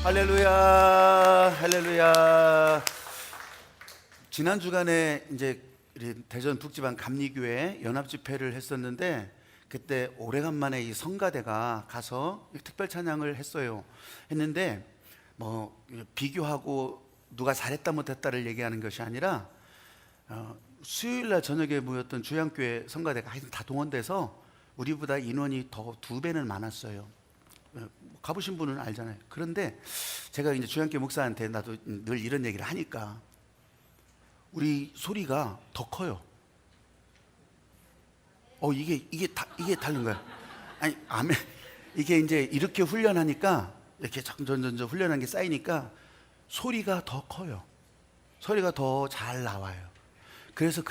할렐루야, 할렐루야. 지난 주간에 이제 우리 대전 북지방 감리교회 연합 집회를 했었는데, 그때 오래간만에 이 성가대가 가서 특별 찬양을 했는데 뭐 비교하고 누가 잘했다 못했다를 얘기하는 것이 아니라 수요일날 저녁에 모였던 주양교회 성가대가 하여튼 다 동원돼서 우리보다 인원이 더 2배는 많았어요. 가보신 분은 알잖아요. 그런데 제가 이제 주양교회 목사한테 나도 늘 이런 얘기를 하니까 우리 소리가 더 커요. 이게 다른 거야. 아니, 아멘. 이게 이제 이렇게 훈련하니까, 이렇게 점점 훈련한 게 쌓이니까 소리가 더 커요. 소리가 더 잘 나와요. 그래서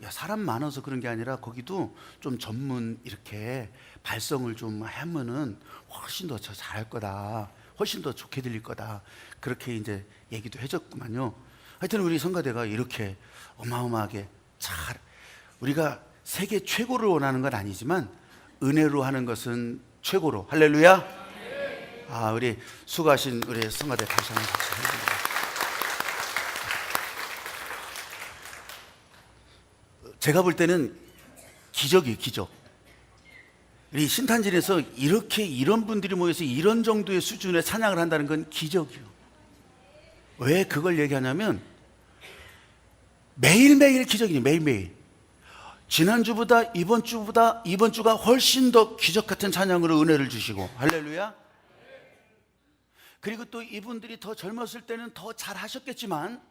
사람 많아서 그런 게 아니라 거기도 좀 전문 이렇게 발성을 좀 하면은 훨씬 더 잘할 거다, 훨씬 더 좋게 들릴 거다, 그렇게 이제 얘기도 해줬구만요. 하여튼 우리 성가대가 이렇게 어마어마하게 우리가 세계 최고를 원하는 건 아니지만 은혜로 하는 것은 최고로. 할렐루야. 우리 수고하신 우리 성가대 다시 한번 같이 해드립니다. 제가 볼 때는 기적이에요, 기적. 우리 신탄진에서 이런 분들이 모여서 이런 정도의 수준의 찬양을 한다는 건 기적이에요. 왜 그걸 얘기하냐면 매일매일 기적이에요. 매일매일. 지난주보다 이번 주가 훨씬 더 기적 같은 찬양으로 은혜를 주시고. 할렐루야. 그리고 또 이분들이 더 젊었을 때는 더 잘하셨겠지만,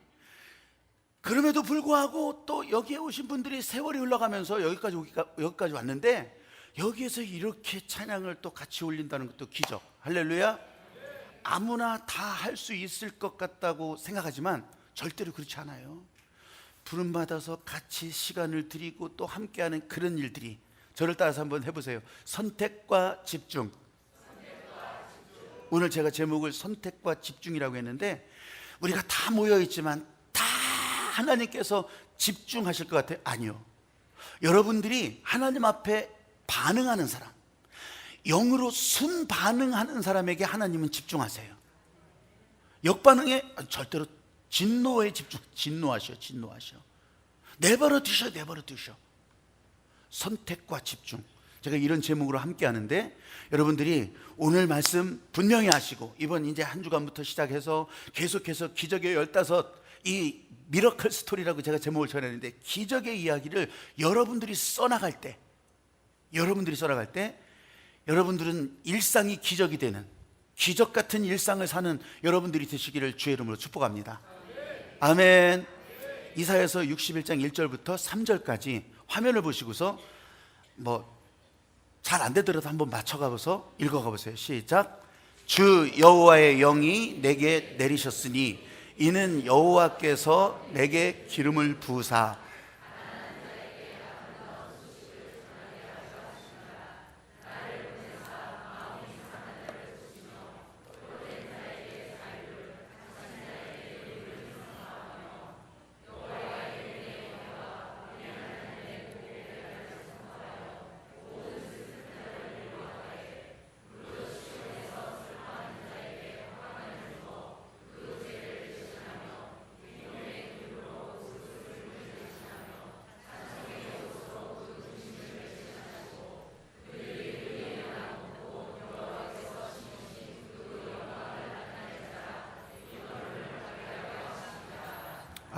그럼에도 불구하고 또 여기에 오신 분들이 세월이 흘러가면서 여기까지 왔는데, 여기에서 이렇게 찬양을 또 같이 올린다는 것도 기적. 할렐루야. 아무나 다 할 수 있을 것 같다고 생각하지만 절대로 그렇지 않아요. 부름받아서 같이 시간을 드리고 또 함께하는 그런 일들이, 저를 따라서 한번 해보세요. 선택과 집중. 오늘 제가 제목을 선택과 집중이라고 했는데, 우리가 다 모여있지만 다 하나님께서 집중하실 것 같아요? 아니요. 여러분들이 하나님 앞에 반응하는 사람, 영으로 순반응하는 사람에게 하나님은 집중하세요. 역반응에 절대로 진노에 집중. 진노하셔. 내버려 두셔. 선택과 집중. 제가 이런 제목으로 함께 하는데, 여러분들이 오늘 말씀 분명히 하시고, 이번 이제 한 주간부터 시작해서 계속해서 기적의 15, 이 미러클 스토리라고 제가 제목을 전했는데, 기적의 이야기를 여러분들이 써나갈 때, 여러분들은 일상이 기적이 되는, 기적 같은 일상을 사는 여러분들이 되시기를 주의 이름으로 축복합니다. 아멘. 이사야서 61장 1절부터 3절까지 화면을 보시고서 잘 안 되더라도 한번 맞춰가면서 읽어가 보세요. 시작. 주 여호와의 영이 내게 내리셨으니 이는 여호와께서 내게 기름을 부으사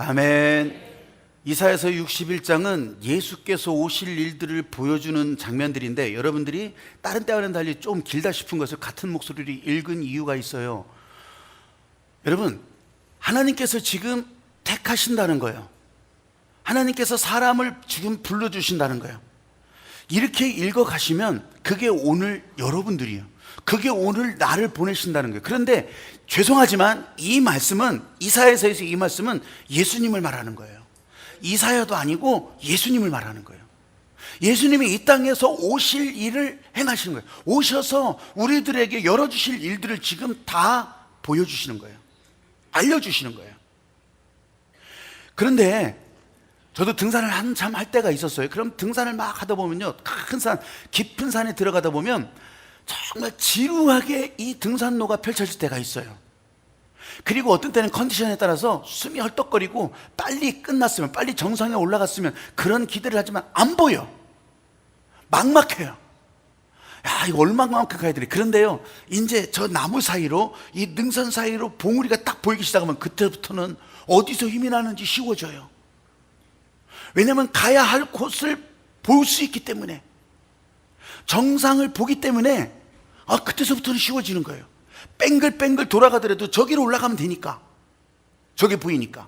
아멘. 이사야서 61장은 예수께서 오실 일들을 보여주는 장면들인데, 여러분들이 다른 때와는 달리 좀 길다 싶은 것을 같은 목소리로 읽은 이유가 있어요. 여러분, 하나님께서 지금 택하신다는 거예요. 하나님께서 사람을 지금 불러주신다는 거예요. 이렇게 읽어가시면 그게 오늘 여러분들이에요. 그게 오늘 나를 보내신다는 거예요. 그런데 죄송하지만 이 말씀은, 이사야서에서 이 말씀은 예수님을 말하는 거예요. 이사야도 아니고 예수님을 말하는 거예요. 예수님이 이 땅에서 오실 일을 행하시는 거예요. 오셔서 우리들에게 열어주실 일들을 지금 다 보여주시는 거예요. 알려주시는 거예요. 그런데 저도 등산을 한참 할 때가 있었어요. 그럼 등산을 막 하다 보면요, 큰 산, 깊은 산에 들어가다 보면 정말 지루하게 이 등산로가 펼쳐질 때가 있어요. 그리고 어떤 때는 컨디션에 따라서 숨이 헐떡거리고 빨리 끝났으면, 빨리 정상에 올라갔으면 그런 기대를 하지만 안 보여. 막막해요. 야, 이거 얼마만큼 가야 되나. 그런데요, 이제 저 나무 사이로, 이 능선 사이로 봉우리가 딱 보이기 시작하면 그때부터는 어디서 힘이 나는지 쉬워져요. 왜냐하면 가야 할 곳을 볼 수 있기 때문에, 정상을 보기 때문에 그때서부터는 쉬워지는 거예요. 뺑글뺑글 돌아가더라도 저기로 올라가면 되니까, 저게 보이니까.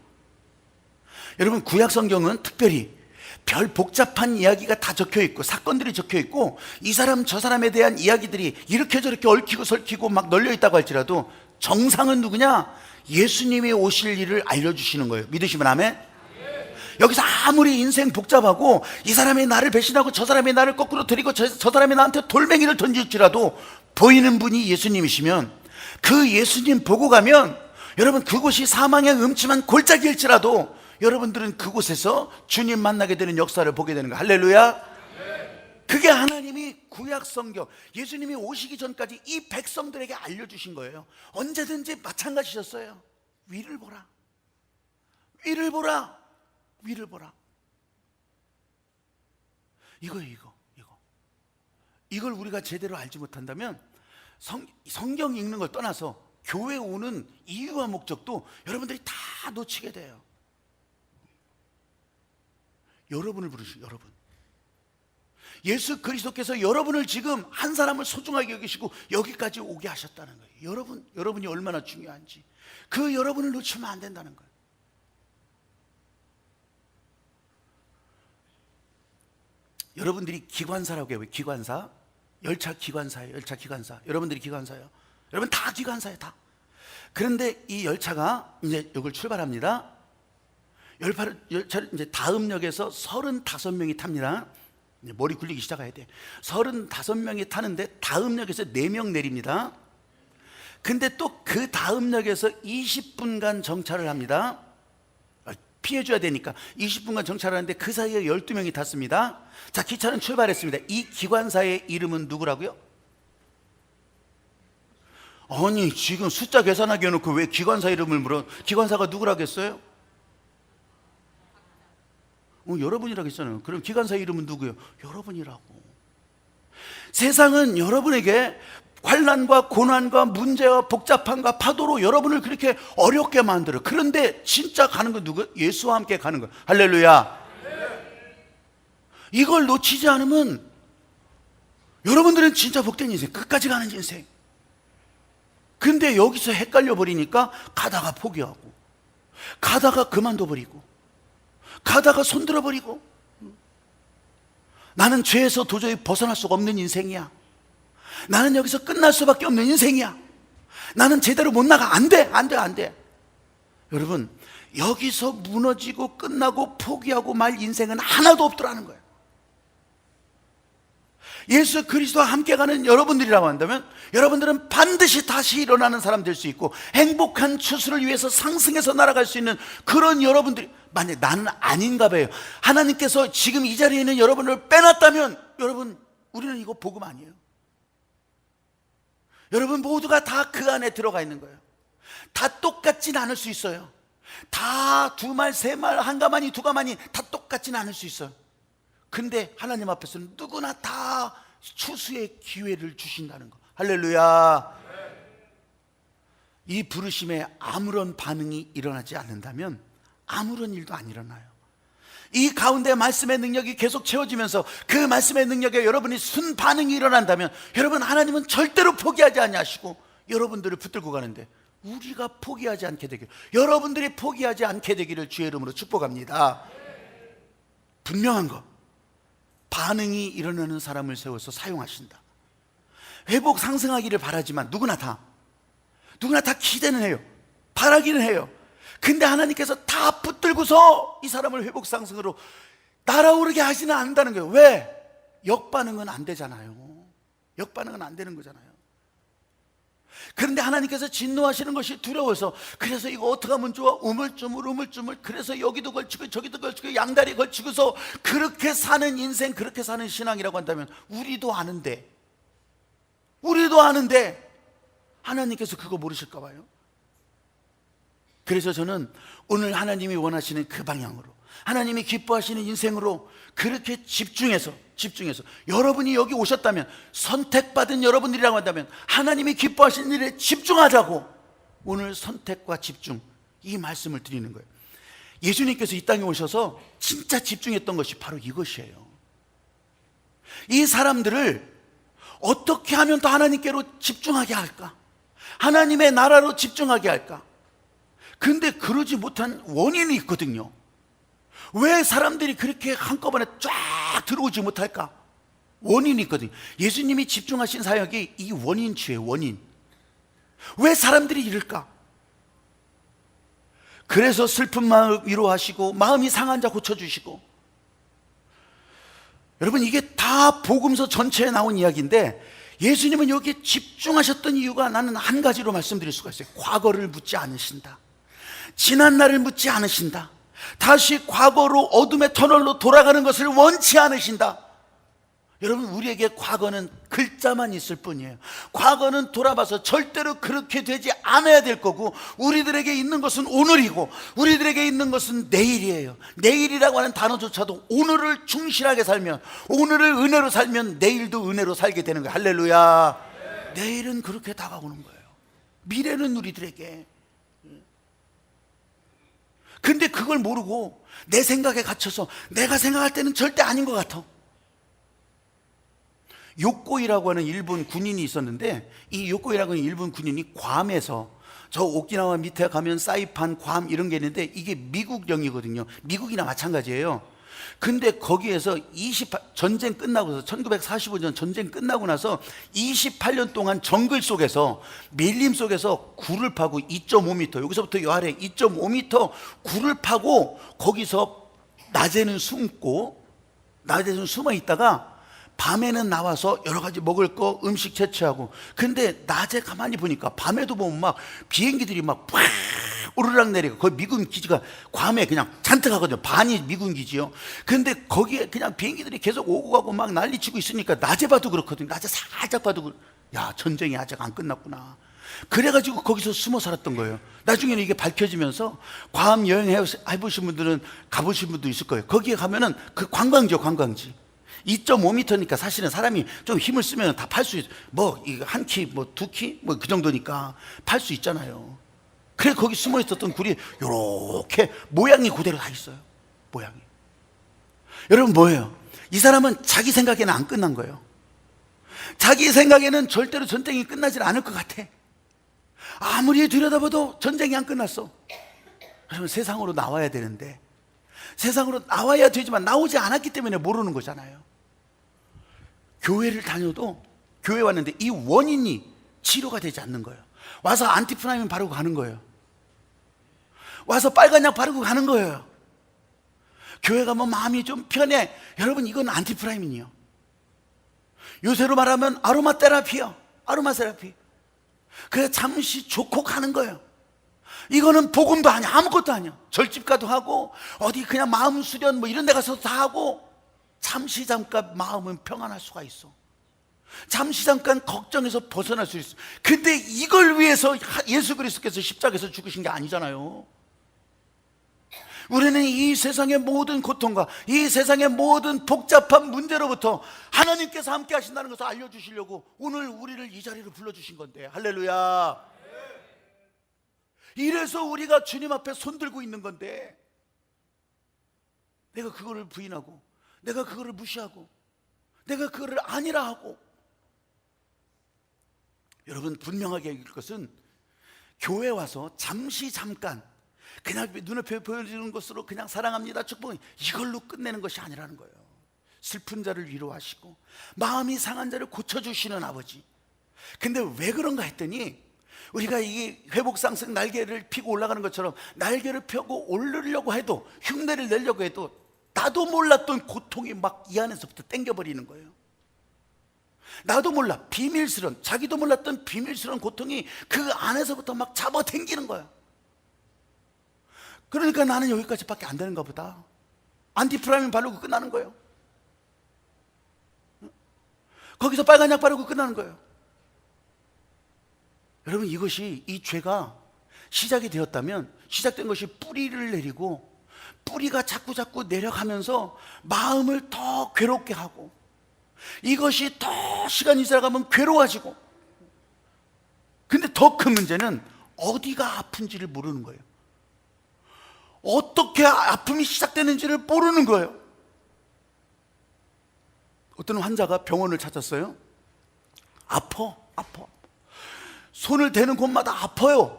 여러분, 구약 성경은 특별히 별 복잡한 이야기가 다 적혀 있고, 사건들이 적혀 있고, 이 사람 저 사람에 대한 이야기들이 이렇게 저렇게 얽히고 설키고 막 널려 있다고 할지라도 정상은 누구냐? 예수님이 오실 일을 알려주시는 거예요. 믿으시면 아멘? 여기서 아무리 인생 복잡하고 이 사람이 나를 배신하고 저 사람이 나를 거꾸로 들이고 저 사람이 나한테 돌멩이를 던질지라도 보이는 분이 예수님이시면, 그 예수님 보고 가면, 여러분, 그곳이 사망의 음침한 골짜기일지라도 여러분들은 그곳에서 주님 만나게 되는 역사를 보게 되는 거예요. 할렐루야. 그게 하나님이 구약 성경, 예수님이 오시기 전까지 이 백성들에게 알려주신 거예요. 언제든지 마찬가지셨어요. 위를 보라, 위를 보라, 위를 보라. 이거예요. 이걸 우리가 제대로 알지 못한다면 성경 읽는 걸 떠나서 교회 오는 이유와 목적도 여러분들이 다 놓치게 돼요. 여러분을 부르시고, 여러분, 예수 그리스도께서 여러분을 지금 한 사람을 소중하게 여기시고 여기까지 오게 하셨다는 거예요. 여러분이 얼마나 중요한지, 그 여러분을 놓치면 안 된다는 거예요. 여러분들이 기관사라고 해요. 기관사, 열차 기관사예요. 열차 기관사. 여러분들이 기관사예요. 여러분 다 기관사예요, 다. 그런데 이 열차가 이제 이걸 출발합니다. 열차를 이제 다음 역에서 35명이 탑니다. 머리 굴리기 시작해야 돼. 35명이 타는데 다음 역에서 4명 내립니다. 근데 또 그 다음 역에서 20분간 정차를 합니다. 피해줘야 되니까 20분간 정차를 하는데 그 사이에 12명이 탔습니다. 자, 기차는 출발했습니다. 이 기관사의 이름은 누구라고요? 아니, 지금 숫자 계산하게 해놓고 왜 기관사 이름을 물어? 기관사가 누구라고 했어요? 여러분이라고 했잖아요. 그럼 기관사 이름은 누구예요? 여러분이라고. 세상은 여러분에게 환난과 고난과 문제와 복잡함과 파도로 여러분을 그렇게 어렵게 만들어. 그런데 진짜 가는 건 누구? 예수와 함께 가는 거예요. 할렐루야. 이걸 놓치지 않으면 여러분들은 진짜 복된 인생, 끝까지 가는 인생. 근데 여기서 헷갈려 버리니까 가다가 포기하고, 가다가 그만둬 버리고, 가다가 손들어 버리고, 나는 죄에서 도저히 벗어날 수가 없는 인생이야, 나는 여기서 끝날 수밖에 없는 인생이야, 나는 제대로 못 나가, 안 돼. 여러분, 여기서 무너지고 끝나고 포기하고 말 인생은 하나도 없더라는 거예요. 예수 그리스도와 함께 가는 여러분들이라고 한다면 여러분들은 반드시 다시 일어나는 사람 될 수 있고, 행복한 추수를 위해서 상승해서 날아갈 수 있는 그런 여러분들이, 만약 나는 아닌가 봐요. 하나님께서 지금 이 자리에 있는 여러분을 빼놨다면, 여러분, 우리는 이거 복음 아니에요. 여러분 모두가 다 그 안에 들어가 있는 거예요. 다 똑같진 않을 수 있어요. 다 2말, 3말, 한 가마니, 2가마니 다 똑같진 않을 수 있어요. 근데 하나님 앞에서는 누구나 다 추수의 기회를 주신다는 거. 할렐루야. 이 부르심에 아무런 반응이 일어나지 않는다면 아무런 일도 안 일어나요. 이 가운데 말씀의 능력이 계속 채워지면서 그 말씀의 능력에 여러분이 순 반응이 일어난다면, 여러분, 하나님은 절대로 포기하지 아니하시고 여러분들을 붙들고 가는데, 우리가 포기하지 않게 되길, 여러분들이 포기하지 않게 되기를 주의 이름으로 축복합니다. 분명한 거, 반응이 일어나는 사람을 세워서 사용하신다. 회복 상승하기를 바라지만 누구나 다 기대는 해요. 바라기는 해요. 근데 하나님께서 다 붙들고서 이 사람을 회복 상승으로 날아오르게 하지는 않는다는 거예요. 왜? 역반응은 안 되잖아요. 역반응은 안 되는 거잖아요. 그런데 하나님께서 진노하시는 것이 두려워서, 그래서 이거 어떻게 하면 좋아? 우물쭈물, 그래서 여기도 걸치고 저기도 걸치고 양다리 걸치고서 그렇게 사는 인생, 그렇게 사는 신앙이라고 한다면 우리도 아는데 하나님께서 그거 모르실까 봐요. 그래서 저는 오늘 하나님이 원하시는 그 방향으로, 하나님이 기뻐하시는 인생으로 그렇게 집중해서 여러분이 여기 오셨다면, 선택받은 여러분들이라고 한다면 하나님이 기뻐하시는 일에 집중하자고 오늘 선택과 집중, 이 말씀을 드리는 거예요. 예수님께서 이 땅에 오셔서 진짜 집중했던 것이 바로 이것이에요. 이 사람들을 어떻게 하면 더 하나님께로 집중하게 할까? 하나님의 나라로 집중하게 할까? 근데 그러지 못한 원인이 있거든요. 왜 사람들이 그렇게 한꺼번에 쫙 들어오지 못할까? 원인이 있거든요. 예수님이 집중하신 사역이 이 원인치예요. 원인. 왜 사람들이 이럴까? 그래서 슬픈 마음 위로하시고, 마음이 상한 자 고쳐주시고. 여러분, 이게 다 복음서 전체에 나온 이야기인데, 예수님은 여기에 집중하셨던 이유가 나는 한 가지로 말씀드릴 수가 있어요. 과거를 묻지 않으신다. 지난 날을 묻지 않으신다. 다시 과거로, 어둠의 터널로 돌아가는 것을 원치 않으신다. 여러분, 우리에게 과거는 글자만 있을 뿐이에요. 과거는 돌아봐서 절대로 그렇게 되지 않아야 될 거고, 우리들에게 있는 것은 오늘이고, 우리들에게 있는 것은 내일이에요. 내일이라고 하는 단어조차도 오늘을 충실하게 살면, 오늘을 은혜로 살면 내일도 은혜로 살게 되는 거예요. 할렐루야. 내일은 그렇게 다가오는 거예요. 미래는 우리들에게. 근데 그걸 모르고 내 생각에 갇혀서 내가 생각할 때는 절대 아닌 것 같아. 요코이라고 하는 일본 군인이 있었는데, 이 요코이라고 하는 일본 군인이 괌에서, 저 오키나와 밑에 가면 사이판, 괌 이런 게 있는데 이게 미국령이거든요. 미국이나 마찬가지예요. 근데 거기에서 전쟁 끝나고서 1945년 전쟁 끝나고 나서 28년 동안 정글 속에서, 밀림 속에서 굴을 파고 2.5m, 여기서부터 요 아래 2.5m 굴을 파고 거기서 낮에는 숨어 있다가 밤에는 나와서 여러 가지 먹을 거, 음식 채취하고. 근데 낮에 가만히 보니까, 밤에도 보면 막 비행기들이 막 오르락 내리고, 거기 미군 기지가 괌에 그냥 잔뜩 하거든요. 반이 미군 기지요. 근데 거기에 그냥 비행기들이 계속 오고 가고 막 난리치고 있으니까 낮에 봐도 그렇거든요. 낮에 살짝 봐도 야, 전쟁이 아직 안 끝났구나. 그래가지고 거기서 숨어 살았던 거예요. 나중에는 이게 밝혀지면서, 괌 여행 해보신 분들은 가보신 분도 있을 거예요. 거기에 가면은 그 관광지요, 관광지. 2.5m니까 사실은 사람이 좀 힘을 쓰면 다 팔 수 있어요. 뭐, 한 키, 뭐, 두 키? 뭐, 그 정도니까 팔 수 있잖아요. 그래, 거기 숨어 있었던 굴이 요렇게 모양이 그대로 다 있어요. 모양이. 여러분, 뭐예요? 이 사람은 자기 생각에는 안 끝난 거예요. 자기 생각에는 절대로 전쟁이 끝나질 않을 것 같아. 아무리 들여다봐도 전쟁이 안 끝났어. 그러면 세상으로 나와야 되는데, 세상으로 나와야 되지만 나오지 않았기 때문에 모르는 거잖아요. 교회를 다녀도, 교회 왔는데 이 원인이 치료가 되지 않는 거예요. 와서 안티프라민 바르고 가는 거예요. 와서 빨간 약 바르고 가는 거예요. 교회 가면 마음이 좀 편해. 여러분, 이건 안티프라민이요. 요새로 말하면 아로마 테라피요. 아로마 테라피. 그래, 잠시 좋고 가는 거예요. 이거는 복음도 아니야. 아무것도 아니야. 절집 가도 하고, 어디 그냥 마음 수련 뭐 이런 데 가서 다 하고, 잠시 잠깐 마음은 평안할 수가 있어. 잠시 잠깐 걱정에서 벗어날 수 있어. 근데 이걸 위해서 예수 그리스도께서 십자가에서 죽으신 게 아니잖아요. 우리는 이 세상의 모든 고통과 이 세상의 모든 복잡한 문제로부터 하나님께서 함께 하신다는 것을 알려주시려고 오늘 우리를 이 자리로 불러주신 건데, 할렐루야. 이래서 우리가 주님 앞에 손들고 있는 건데, 내가 그거를 부인하고, 내가 그거를 무시하고, 내가 그거를 아니라 하고. 여러분, 분명하게 얘기할 것은, 교회 와서 잠시 잠깐 그냥 눈앞에 보여주는 것으로 그냥 사랑합니다, 축복, 이걸로 끝내는 것이 아니라는 거예요. 슬픈 자를 위로하시고 마음이 상한 자를 고쳐주시는 아버지. 근데 왜 그런가 했더니, 우리가 이 회복상승 날개를 피고 올라가는 것처럼 날개를 펴고 오르려고 해도, 흉내를 내려고 해도 나도 몰랐던 고통이 막 이 안에서부터 땡겨버리는 거예요. 나도 몰라, 비밀스러운, 자기도 몰랐던 비밀스러운 고통이 그 안에서부터 막 잡아당기는 거야. 그러니까 나는 여기까지밖에 안 되는가 보다. 안티프라민 바르고 끝나는 거예요. 거기서 빨간 약 바르고 끝나는 거예요. 여러분, 이것이, 이 죄가 시작이 되었다면 시작된 것이 뿌리를 내리고 뿌리가 자꾸 내려가면서 마음을 더 괴롭게 하고 이것이 더 시간이 지나가면 괴로워지고, 근데 더 큰 문제는 어디가 아픈지를 모르는 거예요. 어떻게 아픔이 시작되는지를 모르는 거예요. 어떤 환자가 병원을 찾았어요. 아파. 손을 대는 곳마다 아파요.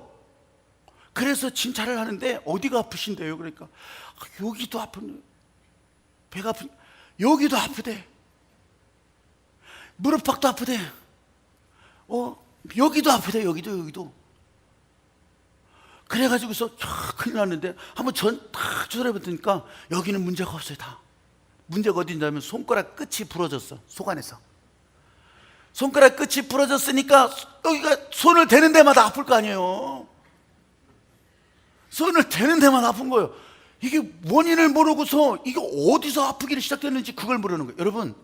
그래서 진찰을 하는데 어디가 아프신데요? 그러니까 여기도 아픈데, 배가 아픈, 여기도 아프대, 무릎팍도 아프대, 여기도 아프대, 여기도. 그래가지고서 큰일 났는데 한번 딱 조사해봤더니까 여기는 문제가 없어요. 다 문제가 어딘지 면 손가락 끝이 부러졌어. 속 안에서 손가락 끝이 부러졌으니까 여기가 손을 대는 데마다 아플 거 아니에요. 손을 대는 데만 아픈 거예요. 이게 원인을 모르고서 이게 어디서 아프기를 시작됐는지 그걸 모르는 거예요. 여러분,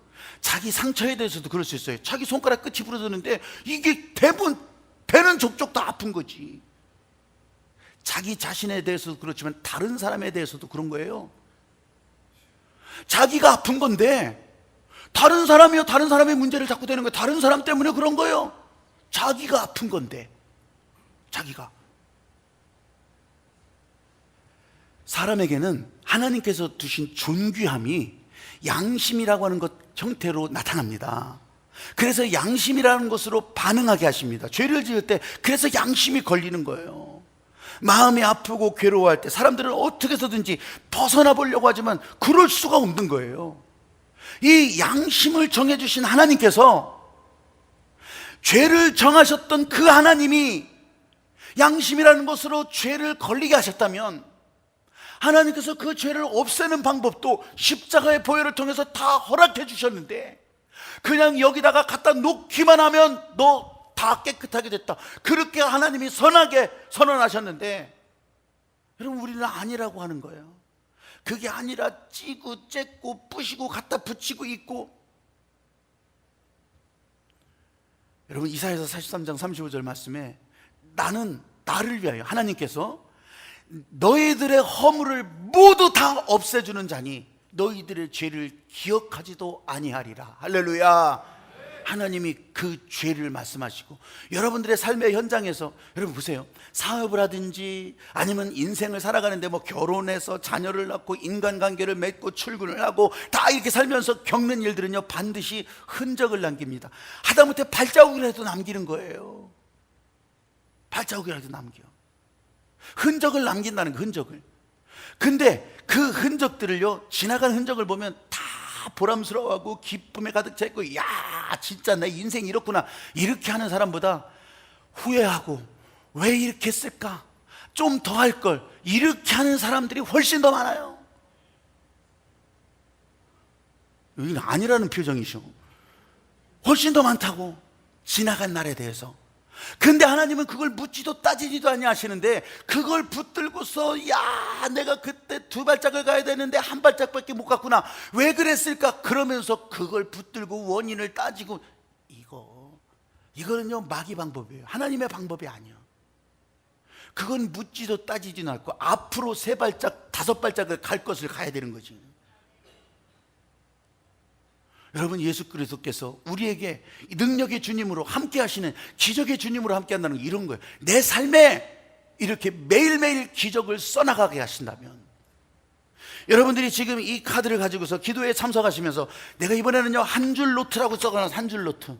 자기 상처에 대해서도 그럴 수 있어요. 자기 손가락 끝이 부러졌는데 이게 대부분 배는 족족 다 아픈 거지. 자기 자신에 대해서도 그렇지만 다른 사람에 대해서도 그런 거예요. 자기가 아픈 건데 다른 사람의 문제를 자꾸 되는 거예요. 다른 사람 때문에 그런 거예요. 자기가 아픈 건데, 자기가. 사람에게는 하나님께서 두신 존귀함이 양심이라고 하는 것 형태로 나타납니다. 그래서 양심이라는 것으로 반응하게 하십니다. 죄를 지을 때 그래서 양심이 걸리는 거예요. 마음이 아프고 괴로워할 때 사람들은 어떻게 해서든지 벗어나 보려고 하지만 그럴 수가 없는 거예요. 이 양심을 정해주신 하나님께서, 죄를 정하셨던 그 하나님이 양심이라는 것으로 죄를 걸리게 하셨다면 하나님께서 그 죄를 없애는 방법도 십자가의 보혈을 통해서 다 허락해 주셨는데, 그냥 여기다가 갖다 놓기만 하면 너 다 깨끗하게 됐다, 그렇게 하나님이 선하게 선언하셨는데, 여러분, 우리는 아니라고 하는 거예요. 그게 아니라 찌고 째고 부시고 갖다 붙이고 있고. 여러분, 이사야서 43장 35절 말씀에 나는 나를 위하여, 하나님께서 너희들의 허물을 모두 다 없애주는 자니 너희들의 죄를 기억하지도 아니하리라. 할렐루야. 하나님이 그 죄를 말씀하시고, 여러분들의 삶의 현장에서 여러분 보세요. 사업을 하든지 아니면 인생을 살아가는데 결혼해서 자녀를 낳고 인간관계를 맺고 출근을 하고 다 이렇게 살면서 겪는 일들은요, 반드시 흔적을 남깁니다. 하다못해 발자국이라도 남기는 거예요. 발자국이라도 남겨. 흔적을 남긴다는 거, 흔적을. 근데 그 흔적들을요, 지나간 흔적을 보면 다 보람스러워하고 기쁨에 가득 차 있고, 야, 진짜 내 인생이 이렇구나, 이렇게 하는 사람보다 후회하고 왜 이렇게 했을까, 좀 더 할 걸, 이렇게 하는 사람들이 훨씬 더 많아요. 여기는 아니라는 표정이죠. 훨씬 더 많다고, 지나간 날에 대해서. 근데 하나님은 그걸 묻지도 따지지도 아니하시는데, 그걸 붙들고서 야, 내가 그때 2발짝을 가야 되는데 1발짝밖에 못 갔구나, 왜 그랬을까, 그러면서 그걸 붙들고 원인을 따지고, 이거는요 마귀 방법이에요. 하나님의 방법이 아니에요. 그건 묻지도 따지지도 않고 앞으로 3발짝 5발짝을 갈 것을 가야 되는 거지. 여러분, 예수 그리스도께서 우리에게 능력의 주님으로 함께 하시는, 기적의 주님으로 함께 한다는 건 이런 거예요. 내 삶에 이렇게 매일매일 기적을 써나가게 하신다면, 여러분들이 지금 이 카드를 가지고서 기도에 참석하시면서 내가 이번에는요 한 줄 노트라고 써가는, 한 줄 노트,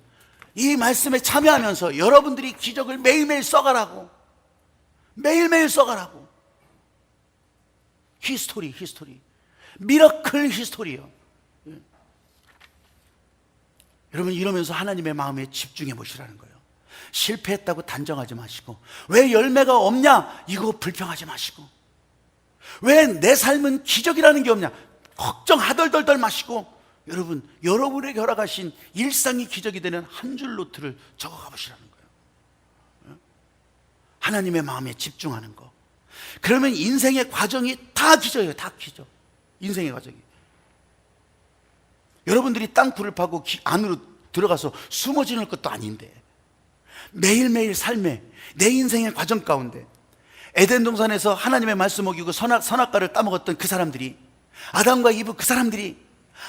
이 말씀에 참여하면서 여러분들이 기적을 매일매일 써가라고, 매일매일 써가라고. 히스토리, 미러클 히스토리요. 여러분, 이러면서 하나님의 마음에 집중해 보시라는 거예요. 실패했다고 단정하지 마시고, 왜 열매가 없냐 이거 불평하지 마시고, 왜 내 삶은 기적이라는 게 없냐 걱정 하덜덜덜 마시고, 여러분에게 허락하신 일상이 기적이 되는 한 줄 노트를 적어가 보시라는 거예요. 하나님의 마음에 집중하는 거. 그러면 인생의 과정이 다 기적이에요. 다 기적. 인생의 과정이. 여러분들이 땅굴을 파고 안으로 들어가서 숨어 지낼 것도 아닌데, 매일매일 삶에, 내 인생의 과정 가운데 에덴 동산에서 하나님의 말씀 어기고 선악과를 따먹었던 그 사람들이, 아담과 이브 그 사람들이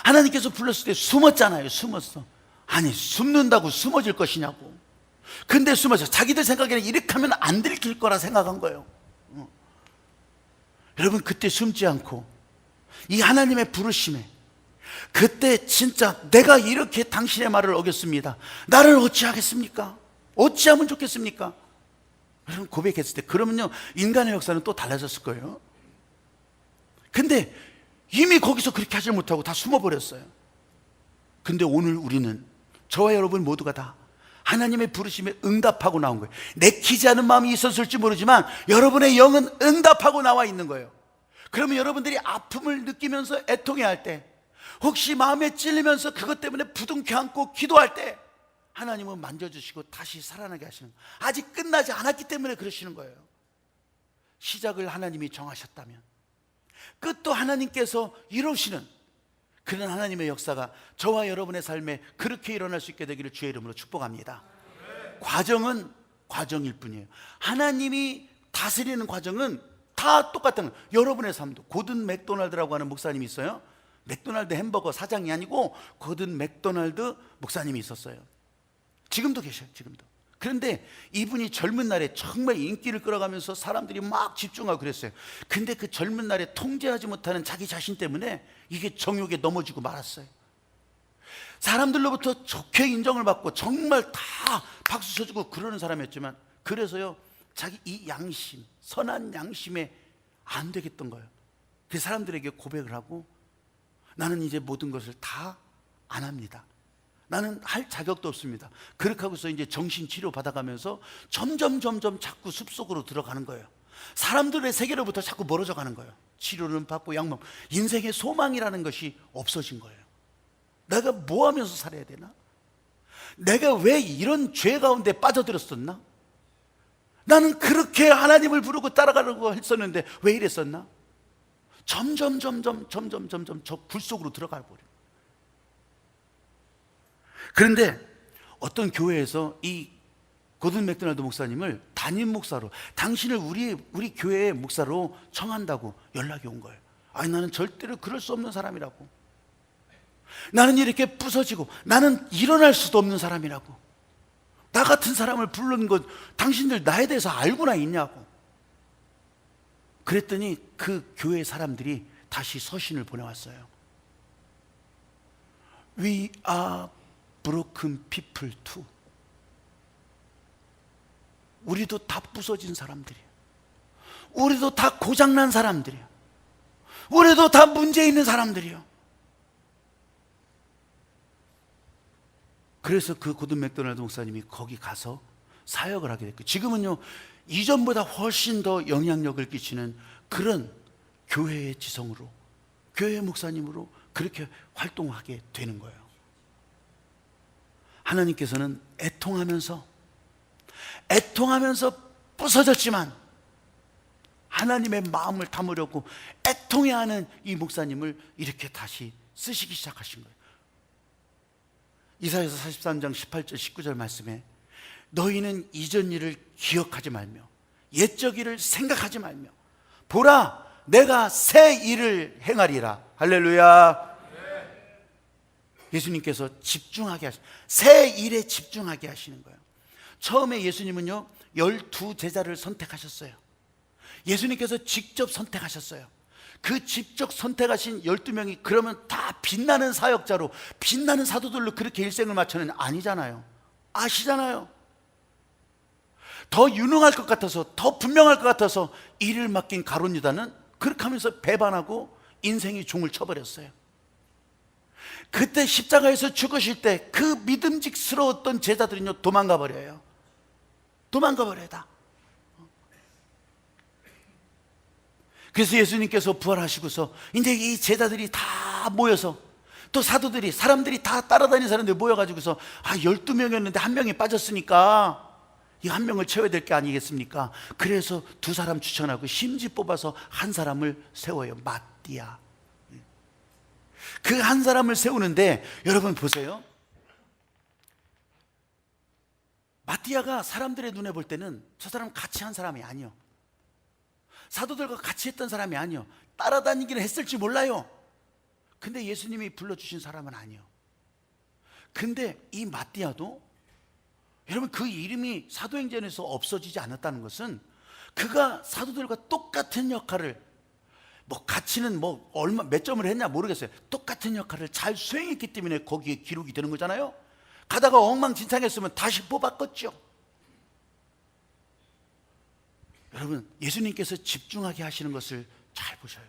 하나님께서 불렀을 때 숨었잖아요. 숨었어. 아니, 숨는다고 숨어질 것이냐고. 근데 숨어서 자기들 생각에는 이렇게 하면 안 들킬 거라 생각한 거예요. 여러분, 그때 숨지 않고 이 하나님의 부르심에, 그때 진짜 내가 이렇게 당신의 말을 어겼습니다, 나를 어찌하겠습니까? 어찌하면 좋겠습니까? 여러분, 고백했을 때, 그러면요 인간의 역사는 또 달라졌을 거예요. 근데 이미 거기서 그렇게 하지 못하고 다 숨어버렸어요. 근데 오늘 우리는, 저와 여러분 모두가 다 하나님의 부르심에 응답하고 나온 거예요. 내키지 않은 마음이 있었을지 모르지만 여러분의 영은 응답하고 나와 있는 거예요. 그러면 여러분들이 아픔을 느끼면서 애통해 할 때, 혹시 마음에 찔리면서 그것 때문에 부둥켜 안고 기도할 때, 하나님은 만져주시고 다시 살아나게 하시는 거예요. 아직 끝나지 않았기 때문에 그러시는 거예요. 시작을 하나님이 정하셨다면 끝도 하나님께서 이루시는 그런 하나님의 역사가 저와 여러분의 삶에 그렇게 일어날 수 있게 되기를 주의 이름으로 축복합니다. 과정은 과정일 뿐이에요. 하나님이 다스리는 과정은 다 똑같은 거예요. 여러분의 삶도. 고든 맥도날드라고 하는 목사님이 있어요. 맥도날드 햄버거 사장이 아니고 고든 맥도날드 목사님이 있었어요. 지금도 계셔요. 지금도. 그런데 이분이 젊은 날에 정말 인기를 끌어가면서 사람들이 막 집중하고 그랬어요. 근데 그 젊은 날에 통제하지 못하는 자기 자신 때문에 이게 정욕에 넘어지고 말았어요. 사람들로부터 좋게 인정을 받고 정말 다 박수 쳐주고 그러는 사람이었지만, 그래서요 자기 이 양심, 선한 양심에 안 되겠던 거예요. 그 사람들에게 고백을 하고, 나는 이제 모든 것을 다 안 합니다. 나는 할 자격도 없습니다. 그렇게 하고서 이제 정신치료 받아가면서 점점 자꾸 숲속으로 들어가는 거예요. 사람들의 세계로부터 자꾸 멀어져 가는 거예요. 치료는 받고 약 먹고. 인생의 소망이라는 것이 없어진 거예요. 내가 뭐 하면서 살아야 되나? 내가 왜 이런 죄 가운데 빠져들었었나? 나는 그렇게 하나님을 부르고 따라가려고 했었는데 왜 이랬었나? 점점 저 굴 속으로 들어가 버려요. 그런데 어떤 교회에서 이 고든 맥도날드 목사님을 담임 목사로, 당신을 우리 교회의 목사로 청한다고 연락이 온 거예요. 아니, 나는 절대로 그럴 수 없는 사람이라고. 나는 이렇게 부서지고 나는 일어날 수도 없는 사람이라고. 나 같은 사람을 부른 것 당신들 나에 대해서 알고나 있냐고. 그랬더니 그 교회 사람들이 다시 서신을 보내왔어요. We are broken people too. 우리도 다 부서진 사람들이에요. 우리도 다 고장난 사람들이에요. 우리도 다 문제 있는 사람들이에요. 그래서 그 고든 맥도날드 목사님이 거기 가서 사역을 하게 됐고, 지금은요 이전보다 훨씬 더 영향력을 끼치는 그런 교회의 지성으로, 교회 목사님으로 그렇게 활동하게 되는 거예요. 하나님께서는 애통하면서 부서졌지만 하나님의 마음을 담으려고 애통해하는 이 목사님을 이렇게 다시 쓰시기 시작하신 거예요. 이사야서 43장 18절 19절 말씀에, 너희는 이전 일을 기억하지 말며 옛적 일을 생각하지 말며 보라, 내가 새 일을 행하리라. 할렐루야. 예수님께서 집중하게 하시는, 새 일에 집중하게 하시는 거예요. 처음에 예수님은요 12제자를 선택하셨어요. 예수님께서 직접 선택하셨어요. 그 직접 선택하신 12명이 그러면 다 빛나는 사역자로, 빛나는 사도들로 그렇게 일생을 마쳐는 아니잖아요. 아시잖아요. 더 유능할 것 같아서, 더 분명할 것 같아서 일을 맡긴 가룟 유다는 그렇게 하면서 배반하고 인생의 종을 쳐버렸어요. 그때 십자가에서 죽으실 때 그 믿음직스러웠던 제자들은요 도망가 버려요. 도망가 버려다. 그래서 예수님께서 부활하시고서 이제 이 제자들이 다 모여서, 또 사도들이, 사람들이 다 따라다니는 사람들이 모여가지고서 12명이었는데 한 명이 빠졌으니까 이 한 명을 채워야 될 게 아니겠습니까? 그래서 두 사람 추천하고 심지 뽑아서 한 사람을 세워요. 마띠아. 그 한 사람을 세우는데 여러분 보세요. 마띠아가 사람들의 눈에 볼 때는 저 사람 같이 한 사람이 아니요. 사도들과 같이 했던 사람이 아니요. 따라다니기는 했을지 몰라요. 근데 예수님이 불러주신 사람은 아니요. 근데 이 마띠아도, 여러분, 그 이름이 사도행전에서 없어지지 않았다는 것은 그가 사도들과 똑같은 역할을, 뭐 가치는 뭐 얼마 몇 점을 했냐 모르겠어요. 똑같은 역할을 잘 수행했기 때문에 거기에 기록이 되는 거잖아요. 가다가 엉망진창했으면 다시 뽑았겠죠. 여러분, 예수님께서 집중하게 하시는 것을 잘 보셔요.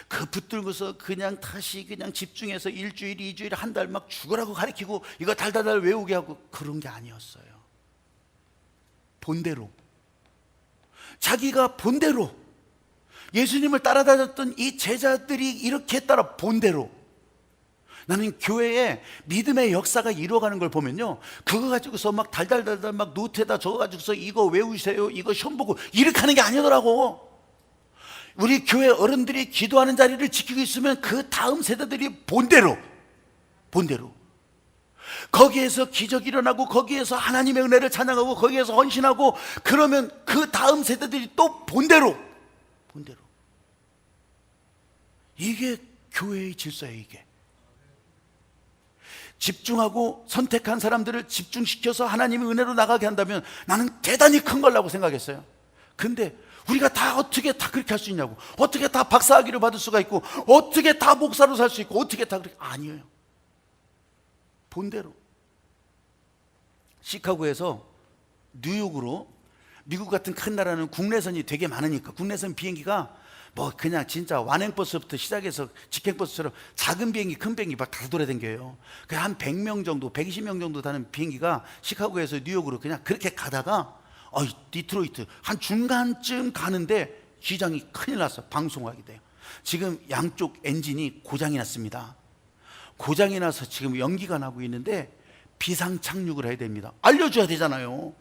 그 붙들고서 그냥 다시 그냥 집중해서 일주일, 이주일, 한 달 막 죽으라고 가르치고 이거 달달달 외우게 하고 그런 게 아니었어요. 본대로, 자기가 본대로, 예수님을 따라다녔던 이 제자들이 이렇게 따라 본대로, 나는 교회에 믿음의 역사가 이루어가는 걸 보면요, 그거 가지고서 막 달달달달 막 노트에다 적어가지고서 이거 외우세요, 이거 시험 보고 이렇게 하는 게 아니더라고. 우리 교회 어른들이 기도하는 자리를 지키고 있으면 그 다음 세대들이 본대로 거기에서 기적이 일어나고 거기에서 하나님의 은혜를 찬양하고 거기에서 헌신하고, 그러면 그 다음 세대들이 또 본대로. 이게 교회의 질서예요. 이게 집중하고 선택한 사람들을 집중시켜서 하나님의 은혜로 나가게 한다면 나는 대단히 큰 거라고 생각했어요. 근데 우리가 다 어떻게 다 그렇게 할 수 있냐고, 어떻게 다 박사학위를 받을 수가 있고, 어떻게 다 목사로 살 수 있고, 어떻게 다 그렇게, 아니에요. 본대로. 시카고에서 뉴욕으로, 미국 같은 큰 나라는 국내선이 되게 많으니까 국내선 비행기가 뭐 그냥 진짜 완행버스부터 시작해서 직행버스처럼 작은 비행기, 큰 비행기 막 다 돌아다녀요. 한 100명 정도, 120명 정도 타는 비행기가 시카고에서 뉴욕으로 그냥 그렇게 가다가 디트로이트 한 중간쯤 가는데 기장이 큰일 났어. 방송하게 돼요. 지금 양쪽 엔진이 고장이 났습니다. 고장이 나서 지금 연기가 나고 있는데 비상 착륙을 해야 됩니다. 알려줘야 되잖아요.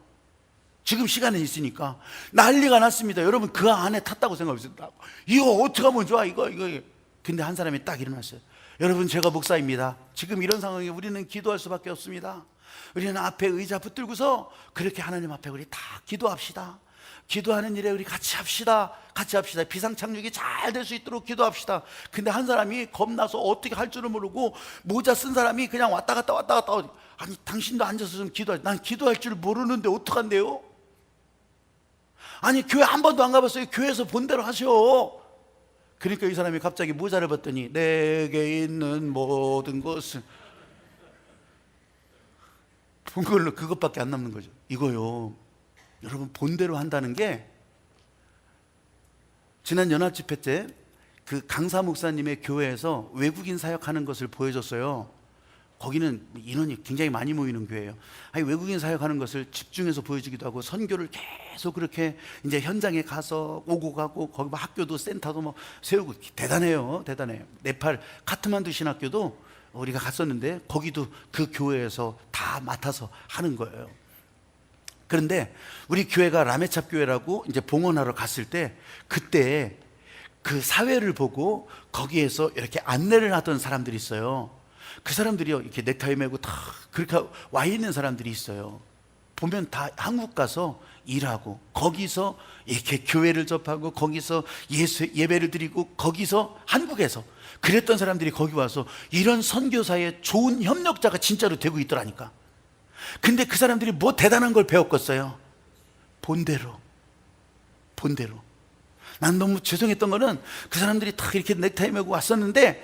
지금 시간이 있으니까. 난리가 났습니다. 여러분, 그 안에 탔다고 생각해보세요. 이거 어떻게 하면 좋아, 이거. 근데 한 사람이 딱 일어났어요. 여러분, 제가 목사입니다. 지금 이런 상황에 우리는 기도할 수밖에 없습니다. 우리는 앞에 의자 붙들고서 그렇게 하나님 앞에 우리 다 기도합시다. 기도하는 일에 우리 같이 합시다. 비상 착륙이 잘 될 수 있도록 기도합시다. 근데 한 사람이 겁나서 어떻게 할 줄을 모르고 모자 쓴 사람이 그냥 왔다 갔다. 아니, 당신도 앉아서 좀 기도하지. 난 기도할 줄 모르는데 어떡한데요? 아니, 교회 한 번도 안 가봤어요. 교회에서 본대로 하셔. 그러니까 이 사람이 갑자기 모자를 벗더니 내게 있는 모든 것은, 본 걸로 그것밖에 안 남는 거죠. 이거요, 여러분, 본대로 한다는 게, 지난 연합집회 때 그 강사 목사님의 교회에서 외국인 사역하는 것을 보여줬어요. 거기는 인원이 굉장히 많이 모이는 교회예요. 아니, 외국인 사역하는 것을 집중해서 보여주기도 하고, 선교를 계속 그렇게 이제 현장에 가서 오고 가고, 거기 뭐 학교도 센터도 뭐 세우고, 대단해요. 네팔 카트만두 신학교도 우리가 갔었는데 거기도 그 교회에서 다 맡아서 하는 거예요. 그런데 우리 교회가 라메찹 교회라고 이제 봉헌하러 갔을 때, 그때 그 사회를 보고 거기에서 이렇게 안내를 하던 사람들이 있어요. 그 사람들이요, 이렇게 넥타이 메고 다 그렇게 와 있는 사람들이 있어요. 보면 다 한국 가서 일하고, 거기서 이렇게 교회를 접하고, 거기서 예배를 드리고, 거기서 한국에서 그랬던 사람들이 거기 와서 이런 선교사의 좋은 협력자가 진짜로 되고 있더라니까. 근데 그 사람들이 뭐 대단한 걸 배웠겠어요? 본대로. 난 너무 죄송했던 거는, 그 사람들이 다 이렇게 넥타이 메고 왔었는데,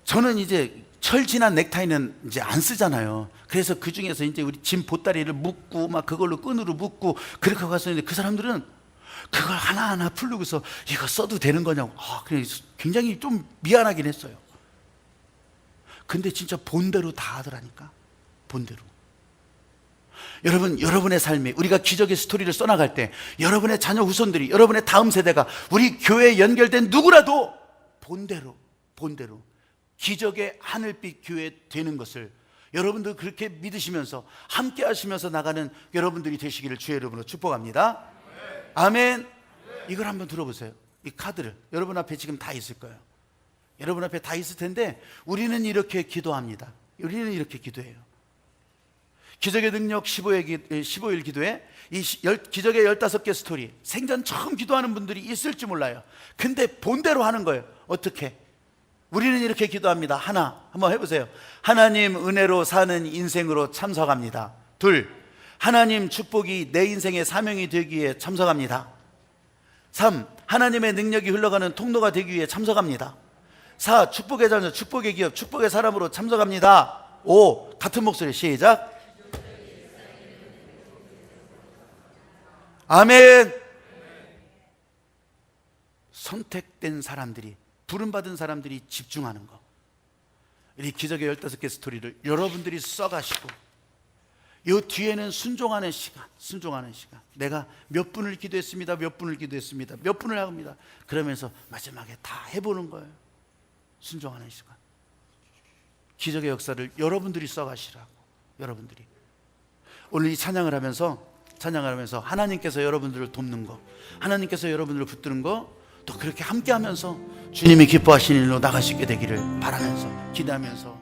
저는 이제 철 지난 넥타이는 이제 안 쓰잖아요. 그래서 그 중에서 이제 우리 짐 보따리를 묶고 막 그걸로 끈으로 묶고 그렇게 갔었는데, 그 사람들은 그걸 하나하나 풀고서 이거 써도 되는 거냐고. 그래, 굉장히 좀 미안하긴 했어요. 근데 진짜 본대로 다 하더라니까. 본대로. 여러분, 여러분의 삶에 우리가 기적의 스토리를 써나갈 때, 여러분의 자녀 후손들이, 여러분의 다음 세대가 우리 교회에 연결된 누구라도 본대로 기적의 하늘빛 교회 되는 것을 여러분들 그렇게 믿으시면서 함께 하시면서 나가는 여러분들이 되시기를 주의 이름으로 축복합니다. 아멘. 이걸 한번 들어보세요. 이 카드를 여러분 앞에 지금 다 있을 거예요. 여러분 앞에 다 있을 텐데, 우리는 이렇게 기도합니다. 우리는 이렇게 기도해요. 기적의 능력 15일 기도에 이 기적의 15개 스토리, 생전 처음 기도하는 분들이 있을지 몰라요. 근데 본대로 하는 거예요. 어떻게? 우리는 이렇게 기도합니다. 하나, 한번 해보세요. 하나님 은혜로 사는 인생으로 참석합니다. 둘, 하나님 축복이 내 인생의 사명이 되기 위해 참석합니다. 3, 하나님의 능력이 흘러가는 통로가 되기 위해 참석합니다. 4, 축복의 자녀, 축복의 기업, 축복의 사람으로 참석합니다. 5, 같은 목소리 시작. 아멘. 선택된 사람들이, 부름받은 사람들이 집중하는 거. 이 기적의 15개 스토리를 여러분들이 써가시고, 이 뒤에는 순종하는 시간. 내가 몇 분을 기도했습니다, 몇 분을 기도했습니다, 몇 분을 합니다. 그러면서 마지막에 다 해보는 거예요. 순종하는 시간. 기적의 역사를 여러분들이 써가시라고. 여러분들이 오늘 이 찬양을 하면서 하나님께서 여러분들을 돕는 거, 하나님께서 여러분들을 붙드는 거, 또 그렇게 함께 하면서 주님이 기뻐하시는 일로 나갈 수 있게 되기를 바라면서, 기대하면서